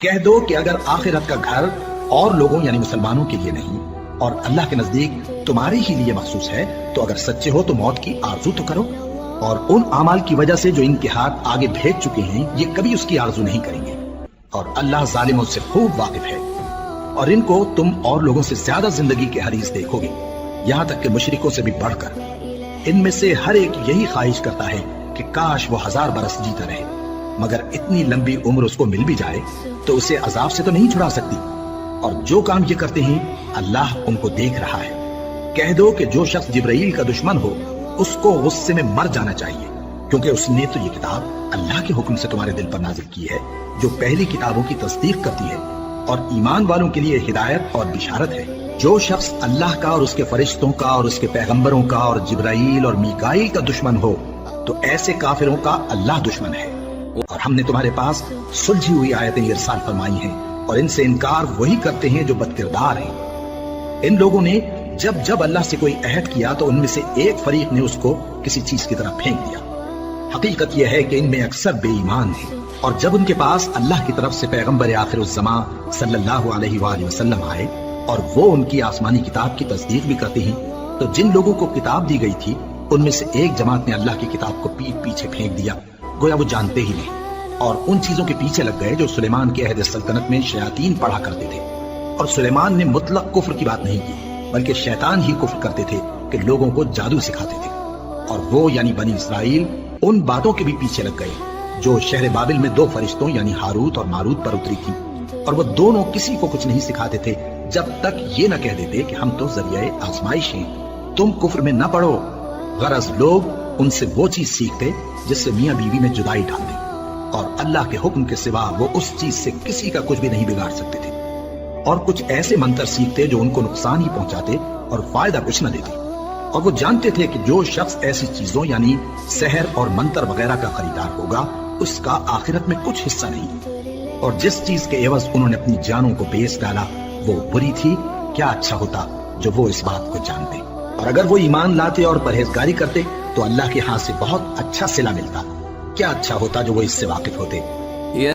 کہہ دو کہ اگر آخرت کا گھر اور لوگوں یعنی مسلمانوں کے لیے نہیں اور اللہ کے نزدیک تمہارے ہی لیے مخصوص ہے تو اگر سچے ہو تو موت کی آرزو تو کرو، اور ان اعمال کی وجہ سے جو ان کے ہاتھ آگے بھیج چکے ہیں یہ کبھی اس کی آرزو نہیں کریں گے، اور اللہ ظالموں سے خوب واقف ہے، اور ان کو تم اور لوگوں سے زیادہ زندگی کے حریص دیکھو گے، یہاں تک کہ مشرکوں سے بھی بڑھ کر۔ ان میں سے ہر ایک یہی خواہش کرتا ہے کہ کاش وہ 1000 برس جیتا رہے، مگر اتنی لمبی عمر اس کو مل بھی جائے تو اسے عذاب سے تو نہیں چھڑا سکتی، اور جو کام یہ کرتے ہیں اللہ ان کو دیکھ رہا ہے۔ کہہ دو کہ جو شخص جبرائیل کا دشمن ہو اس کو غصے میں مر جانا چاہیے، کیونکہ اس نے تو یہ کتاب اللہ کے حکم سے تمہارے دل پر نازل کی ہے جو پہلی کتابوں کی تصدیق کرتی ہے اور ایمان والوں کے لیے ہدایت اور بشارت ہے۔ جو شخص اللہ کا اور اس کے فرشتوں کا اور اس کے پیغمبروں کا اور جبرائیل اور میکائیل کا دشمن ہو تو ایسے کافروں کا اللہ دشمن ہے، اور ہم نے تمہارے پاس سلجھی ہوئی آیتیں ارسال فرمائی ہیں، اور ان سے انکار وہی کرتے ہیں جو بد کردار ہیں۔ ان لوگوں نے جب جب اللہ سے کوئی عہد کیا تو ان میں سے ایک فریق نے اس کو کسی چیز کی طرف پھینک دیا۔ حقیقت یہ ہے کہ ان میں اکثر بے ایمان ہیں، اور جب ان کے پاس اللہ کی طرف سے پیغمبر آخر الزماں صلی اللہ علیہ وآلہ وسلم آئے اور وہ ان کی آسمانی کتاب کی تصدیق بھی کرتے ہیں، تو جن لوگوں کو کتاب دی گئی تھی ان میں سے ایک جماعت نے اللہ کی کتاب کو پیٹ پیچھے پھینک دیا، گویا وہ جانتے ہی نہیں، اور ان چیزوں کے پیچھے لگ گئے جو سلیمان کے عہد سلطنت میں شیاطین پڑھا کرتے تھے۔ اور سلیمان نے مطلق کفر کی بات نہیں کی، بلکہ شیطان ہی کفر کرتے تھے کہ لوگوں کو جادو سکھاتے تھے، اور وہ یعنی بنی اسرائیل ان باتوں کے بھی پیچھے لگ گئے جو شہر بابل میں 2 فرشتوں یعنی ہاروت اور ماروت پر اتری تھی، اور وہ دونوں کسی کو کچھ نہیں سکھاتے تھے جب تک یہ نہ کہہ دیتے کہ ہم تو ذریعہ آزمائش ہیں، تم کفر میں نہ پڑو۔ غرض لوگ ان سے وہ چیز سیکھتے جس سے میاں بیوی میں جدائی ڈال دے، اور اللہ کے حکم کے سوا وہ اس چیز سے کسی کا کچھ بھی نہیں بگاڑ سکتے تھے، اور کچھ ایسے منتر سیکھتے جو ان کو نقصان ہی پہنچاتے اور فائدہ کچھ نہ دیتے، اور وہ جانتے تھے کہ جو شخص ایسی چیزوں یعنی سحر اور منتر وغیرہ کا خریدار ہوگا اس کا آخرت میں کچھ حصہ نہیں، اور جس چیز کے عوض انہوں نے اپنی جانوں کو بیچ ڈالا وہ بری تھی۔ کیا اچھا ہوتا جو وہ اس بات کو جانتے، اور اگر وہ ایمان لاتے اور پرہیزگاری کرتے تو اللہ کے ہاں سے بہت اچھا صلہ ملتا۔ کیا اچھا ہوتا جو وہ اس سے واقف ہوتے۔